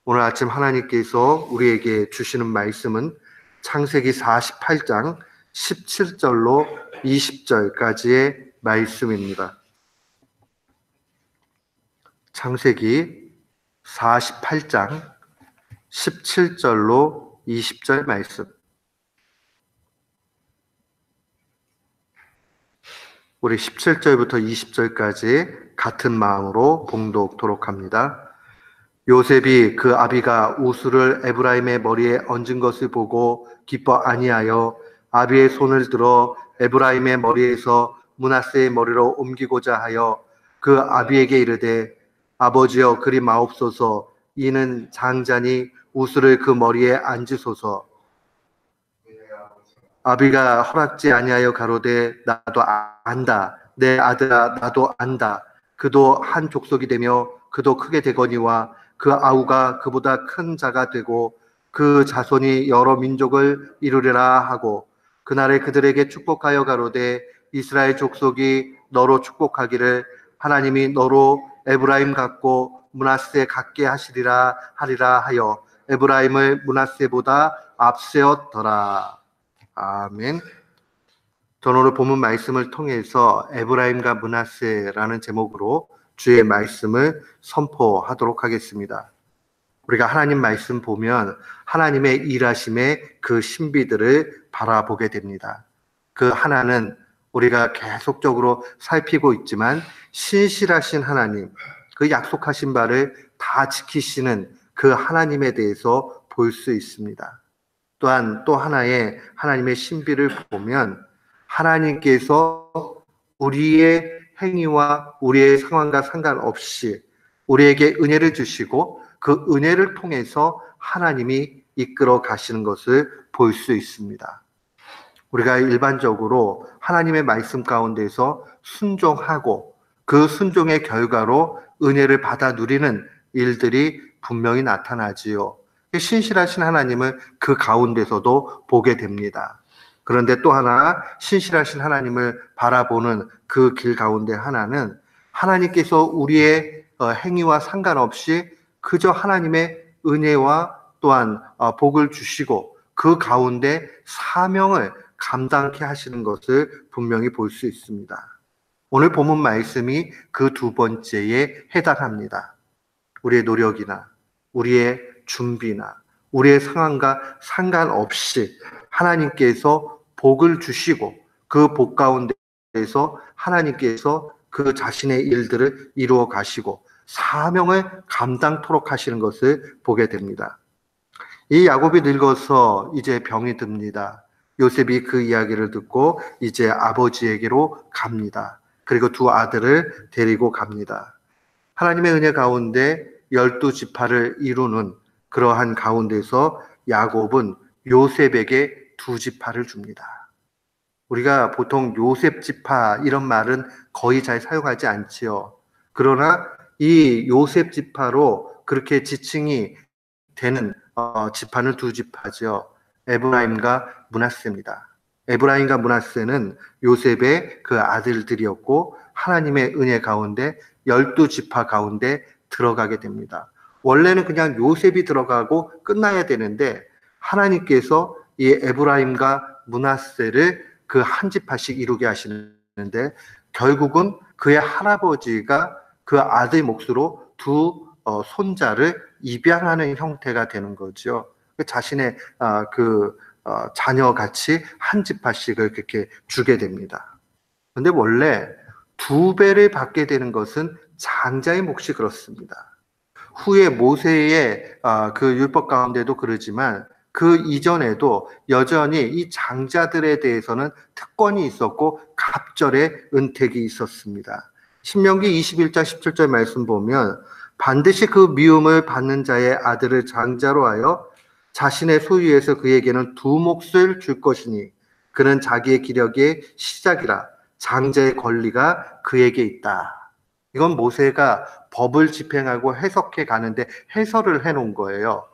오늘 아침 하나님께서 우리에게 주시는 말씀은 창세기 48장 17절로 20절까지의 말씀입니다. 창세기 48장 17절로 20절 말씀. 우리 17절부터 20절까지 같은 마음으로 봉독토록 합니다. 요셉이 그 아비가 우스를 에브라임의 머리에 얹은 것을 보고 기뻐 아니하여 아비의 손을 들어 에브라임의 머리에서 므낫세의 머리로 옮기고자 하여 그 아비에게 이르되, 아버지여 그리 마옵소서. 이는 장자니 우스를 그 머리에 앉으소서. 아비가 허락지 아니하여 가로되, 나도 안다. 내 아들아, 나도 안다. 그도 한 족속이 되며 그도 크게 되거니와 그 아우가 그보다 큰 자가 되고 그 자손이 여러 민족을 이루리라 하고, 그날에 그들에게 축복하여 가로되, 이스라엘 족속이 너로 축복하기를 하나님이 너로 에브라임 같고 므낫세 같게 하시리라 하리라 하여 에브라임을 므낫세보다 앞세웠더라. 아멘. 저는 오늘 본문 말씀을 통해서 에브라임과 므낫세라는 제목으로 주의 말씀을 선포하도록 하겠습니다. 우리가 하나님 말씀 보면 하나님의 일하심의 그 신비들을 바라보게 됩니다. 그 하나는 우리가 계속적으로 살피고 있지만 신실하신 하나님, 그 약속하신 바를 다 지키시는 그 하나님에 대해서 볼 수 있습니다. 또한 또 하나의 하나님의 신비를 보면 하나님께서 우리의 행위와 우리의 상황과 상관없이 우리에게 은혜를 주시고 그 은혜를 통해서 하나님이 이끌어 가시는 것을 볼 수 있습니다. 우리가 일반적으로 하나님의 말씀 가운데서 순종하고 그 순종의 결과로 은혜를 받아 누리는 일들이 분명히 나타나지요. 신실하신 하나님을 그 가운데서도 보게 됩니다. 그런데 또 하나 신실하신 하나님을 바라보는 그 길 가운데 하나는 하나님께서 우리의 행위와 상관없이 그저 하나님의 은혜와 또한 복을 주시고 그 가운데 사명을 감당케 하시는 것을 분명히 볼 수 있습니다. 오늘 본문 말씀이 그 두 번째에 해당합니다. 우리의 노력이나 우리의 준비나 우리의 상황과 상관없이 하나님께서 복을 주시고 그 복 가운데에서 하나님께서 그 자신의 일들을 이루어 가시고 사명을 감당토록 하시는 것을 보게 됩니다. 이 야곱이 늙어서 이제 병이 듭니다. 요셉이 그 이야기를 듣고 이제 아버지에게로 갑니다. 그리고 두 아들을 데리고 갑니다. 하나님의 은혜 가운데 12지파를 이루는 그러한 가운데서 야곱은 요셉에게 2지파를 줍니다. 우리가 보통 요셉 지파 이런 말은 거의 잘 사용하지 않지요. 그러나 이 요셉 지파로 그렇게 지칭이 되는 지파는 2지파죠. 에브라임과 므낫세입니다. 에브라임과 므낫세는 요셉의 그 아들들이었고 하나님의 은혜 가운데 12지파 가운데 들어가게 됩니다. 원래는 그냥 요셉이 들어가고 끝나야 되는데 하나님께서 이 에브라임과 므낫세를 그 한 지파씩 이루게 하시는데 결국은 그의 할아버지가 그 아들 몫으로 두 손자를 입양하는 형태가 되는 거죠. 자신의 자녀같이 한 지파씩을 그렇게 주게 됩니다. 그런데 원래 2배를 받게 되는 것은 장자의 몫이 그렇습니다. 후에 모세의 그 율법 가운데도 그러지만 그 이전에도 여전히 이 장자들에 대해서는 특권이 있었고 갑절의 은택이 있었습니다. 신명기 21장 17절 말씀 보면 반드시 그 미움을 받는 자의 아들을 장자로 하여 자신의 소유에서 그에게는 2몫을 줄 것이니 그는 자기의 기력의 시작이라 장자의 권리가 그에게 있다. 이건 모세가 법을 집행하고 해석해 가는데 해설을 해놓은 거예요.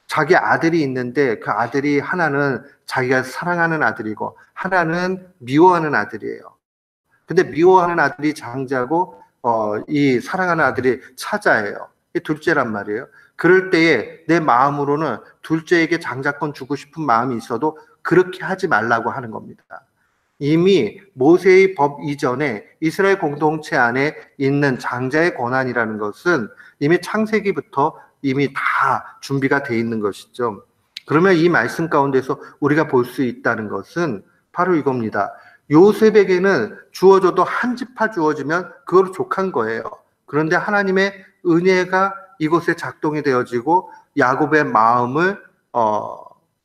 자기 아들이 있는데 그 아들이 하나는 자기가 사랑하는 아들이고 하나는 미워하는 아들이에요. 근데 미워하는 아들이 장자고 이 사랑하는 아들이 차자예요. 이 둘째란 말이에요. 그럴 때에 내 마음으로는 둘째에게 장자권 주고 싶은 마음이 있어도 그렇게 하지 말라고 하는 겁니다. 이미 모세의 법 이전에 이스라엘 공동체 안에 있는 장자의 권한이라는 것은 이미 창세기부터 이미 다 준비가 돼 있는 것이죠. 그러면 이 말씀 가운데서 우리가 볼 수 있다는 것은 바로 이겁니다. 요셉에게는 주어져도 한 지파 주어지면 그거로 족한 거예요. 그런데 하나님의 은혜가 이곳에 작동이 되어지고 야곱의 마음을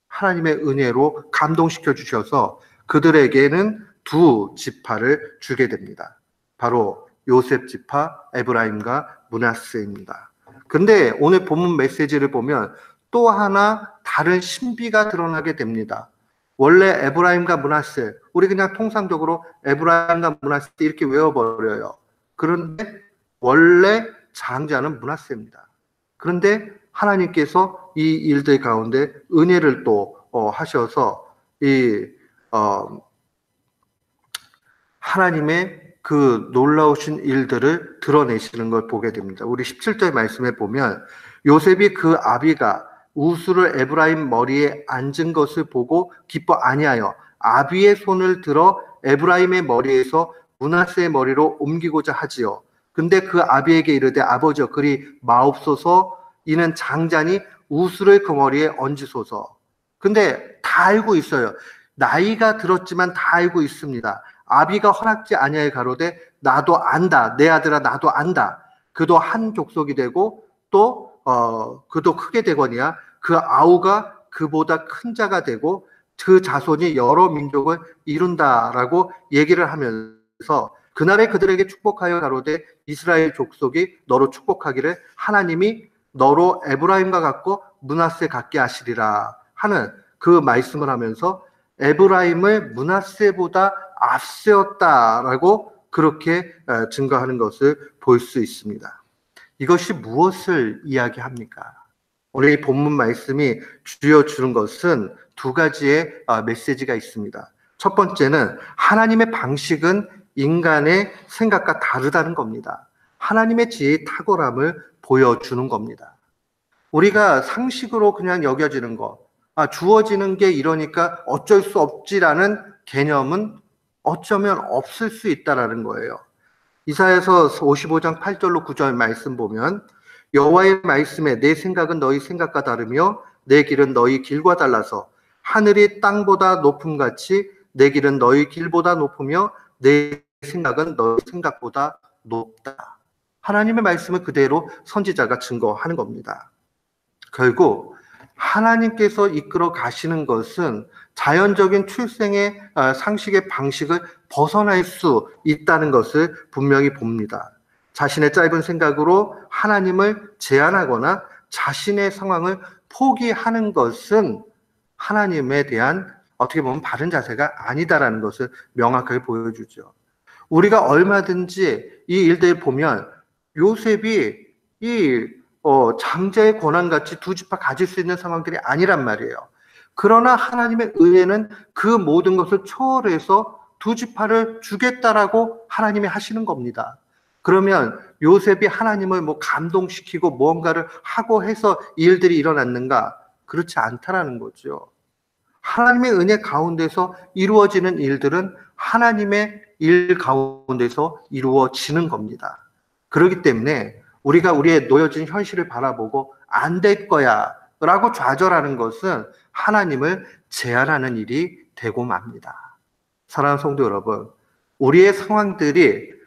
하나님의 은혜로 감동시켜 주셔서 그들에게는 두 지파를 주게 됩니다. 바로 요셉 지파, 에브라임과 므낫세입니다. 그런데 오늘 본문 메시지를 보면 또 하나 다른 신비가 드러나게 됩니다. 원래 에브라임과 므낫세, 우리 그냥 통상적으로 에브라임과 므낫세 이렇게 외워버려요. 그런데 원래 장자는 므낫세입니다. 그런데 하나님께서 이 일들 가운데 은혜를 또 하셔서 하나님의 그 놀라우신 일들을 드러내시는 걸 보게 됩니다. 우리 17절 말씀에 보면 요셉이 그 아비가 우수를 에브라임 머리에 앉은 것을 보고 기뻐 아니하여 아비의 손을 들어 에브라임의 머리에서 므낫세의 머리로 옮기고자 하지요. 근데 그 아비에게 이르되 아버지여 그리 마옵소서 이는 장자니 우수를 그 머리에 얹으소서. 근데 다 알고 있어요. 나이가 들었지만 다 알고 있습니다. 아비가 허락지 아니하여 가로되 나도 안다. 내 아들아 나도 안다. 그도 한 족속이 되고 또 그도 크게 되거니와 그 아우가 그보다 큰 자가 되고 그 자손이 여러 민족을 이룬다라고 얘기를 하면서 그날에 그들에게 축복하여 가로되 이스라엘 족속이 너로 축복하기를 하나님이 너로 에브라임과 같고 므낫세 같게 하시리라 하는 그 말씀을 하면서 에브라임을 므낫세보다 앞세웠다라고 그렇게 증거하는 것을 볼 수 있습니다. 이것이 무엇을 이야기합니까? 오늘 이 본문 말씀이 주여 주는 것은 두 가지의 메시지가 있습니다. 첫 번째는 하나님의 방식은 인간의 생각과 다르다는 겁니다. 하나님의 지혜의 탁월함을 보여주는 겁니다. 우리가 상식으로 그냥 여겨지는 것, 주어지는 게 이러니까 어쩔 수 없지라는 개념은 어쩌면 없을 수 있다라는 거예요. 이사야서 55장 8절로 9절 말씀 보면 여호와의 말씀에 내 생각은 너희 생각과 다르며 내 길은 너희 길과 달라서 하늘이 땅보다 높음같이 내 길은 너희 길보다 높으며 내 생각은 너희 생각보다 높다. 하나님의 말씀을 그대로 선지자가 증거하는 겁니다. 결국 하나님께서 이끌어 가시는 것은 자연적인 출생의 상식의 방식을 벗어날 수 있다는 것을 분명히 봅니다. 자신의 짧은 생각으로 하나님을 제한하거나 자신의 상황을 포기하는 것은 하나님에 대한 어떻게 보면 바른 자세가 아니다라는 것을 명확하게 보여주죠. 우리가 얼마든지 이 일들을 보면 요셉이 장자의 권한같이 두 지파 가질 수 있는 상황들이 아니란 말이에요. 그러나 하나님의 은혜는 그 모든 것을 초월해서 두 지파를 주겠다라고 하나님이 하시는 겁니다. 그러면 요셉이 하나님을 감동시키고 무언가를 하고 해서 이 일들이 일어났는가? 그렇지 않다라는 거죠. 하나님의 은혜 가운데서 이루어지는 일들은 하나님의 일 가운데서 이루어지는 겁니다. 그렇기 때문에 우리가 우리의 놓여진 현실을 바라보고 안 될 거야 라고 좌절하는 것은 하나님을 제한하는 일이 되고 맙니다. 사랑하는 성도 여러분, 우리의 상황들이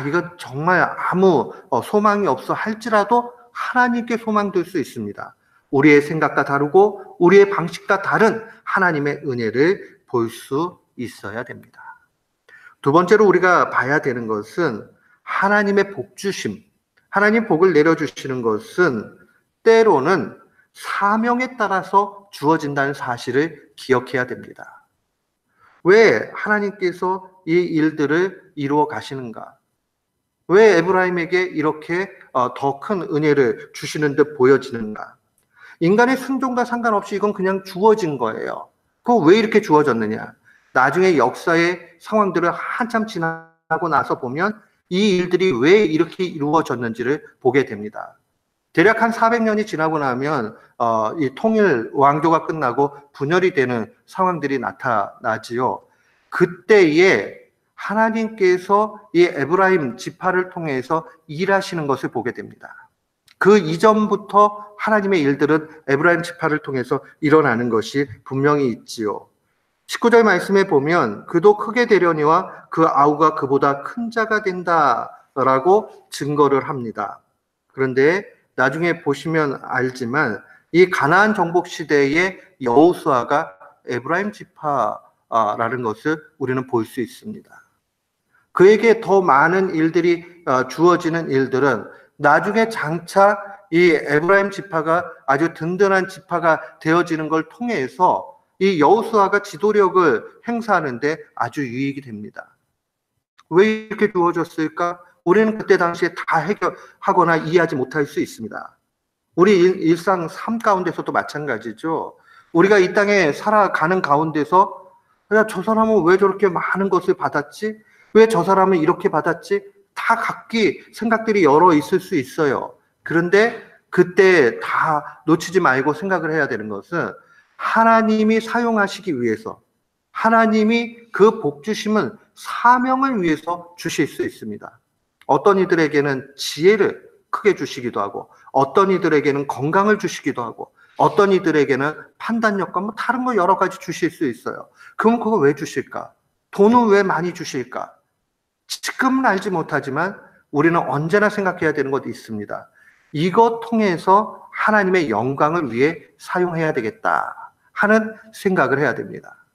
이건 정말 아무 소망이 없어 할지라도 하나님께 소망될 수 있습니다. 우리의 생각과 다르고 우리의 방식과 다른 하나님의 은혜를 볼 수 있어야 됩니다. 두 번째로 우리가 봐야 되는 것은 하나님의 복주심, 하나님 복을 내려주시는 것은 때로는 사명에 따라서 주어진다는 사실을 기억해야 됩니다. 왜 하나님께서 이 일들을 이루어 가시는가? 왜 에브라임에게 이렇게 더 큰 은혜를 주시는 듯 보여지는가? 인간의 순종과 상관없이 이건 그냥 주어진 거예요. 그거 왜 이렇게 주어졌느냐? 나중에 역사의 상황들을 한참 지나고 나서 보면 이 일들이 왜 이렇게 이루어졌는지를 보게 됩니다. 대략 한 400년이 지나고 나면 이 통일 왕조가 끝나고 분열이 되는 상황들이 나타나지요. 그때에 하나님께서 이 에브라임 지파를 통해서 일하시는 것을 보게 됩니다. 그 이전부터 하나님의 일들은 에브라임 지파를 통해서 일어나는 것이 분명히 있지요. 19절 말씀에 보면 그도 크게 되려니와 그 아우가 그보다 큰 자가 된다라고 증거를 합니다. 그런데 나중에 보시면 알지만 이 가나안 정복 시대의 여호수아가 에브라임 지파라는 것을 우리는 볼 수 있습니다. 그에게 더 많은 일들이 주어지는 일들은 나중에 장차 이 에브라임 지파가 아주 든든한 지파가 되어지는 걸 통해서 이 여호수아가 지도력을 행사하는데 아주 유익이 됩니다. 왜 이렇게 주어졌을까? 우리는 그때 당시에 다 해결하거나 이해하지 못할 수 있습니다. 우리 일상 삶 가운데서도 마찬가지죠. 우리가 이 땅에 살아가는 가운데서 야, 저 사람은 왜 저렇게 많은 것을 받았지? 왜 저 사람은 이렇게 받았지? 다 각기 생각들이 여러 있을 수 있어요. 그런데 그때 다 놓치지 말고 생각을 해야 되는 것은 하나님이 사용하시기 위해서 하나님이 그 복 주심은 사명을 위해서 주실 수 있습니다. 어떤 이들에게는 지혜를 크게 주시기도 하고 어떤 이들에게는 건강을 주시기도 하고 어떤 이들에게는 판단력과 뭐 다른 거 여러 가지 주실 수 있어요. 그럼 그거 왜 주실까? 돈은 왜 많이 주실까? 지금은 알지 못하지만 우리는 언제나 생각해야 되는 것이 있습니다. 이것 통해서 하나님의 영광을 위해 사용해야 되겠다 하는 생각을 해야 됩니다.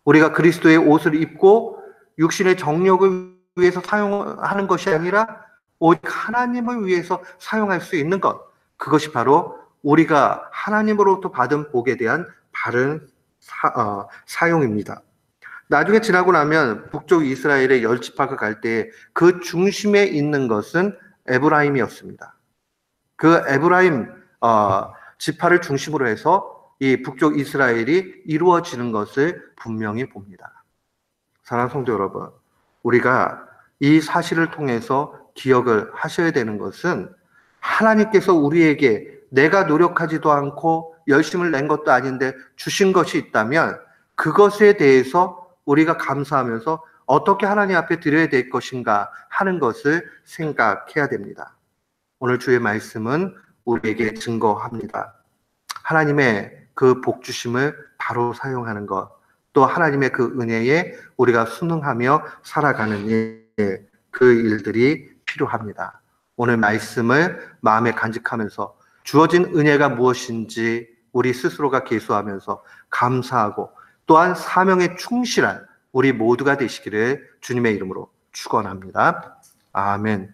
우리가 그리스도의 옷을 입고 육신의 정욕을 위해서 사용하는 것이 아니라 오직 하나님을 위해서 사용할 수 있는 것, 그것이 바로 우리가 하나님으로부터 받은 복에 대한 바른 사용입니다. 나중에 지나고 나면 북쪽 이스라엘의 10지파가 갈 때 그 중심에 있는 것은 에브라임이었습니다. 그 에브라임 지파를 중심으로 해서 이 북쪽 이스라엘이 이루어지는 것을 분명히 봅니다. 사랑하는 성도 여러분, 우리가 이 사실을 통해서 기억을 하셔야 되는 것은 하나님께서 우리에게 내가 노력하지도 않고 열심을 낸 것도 아닌데 주신 것이 있다면 그것에 대해서 우리가 감사하면서 어떻게 하나님 앞에 드려야 될 것인가 하는 것을 생각해야 됩니다. 오늘 주의 말씀은 우리에게 증거합니다. 하나님의 그 복 주심을 바로 사용하는 것, 또 하나님의 그 은혜에 우리가 순응하며 살아가는 일, 그 일들이 필요합니다. 오늘 말씀을 마음에 간직하면서 주어진 은혜가 무엇인지 우리 스스로가 계수하면서 감사하고 또한 사명에 충실한 우리 모두가 되시기를 주님의 이름으로 축원합니다. 아멘.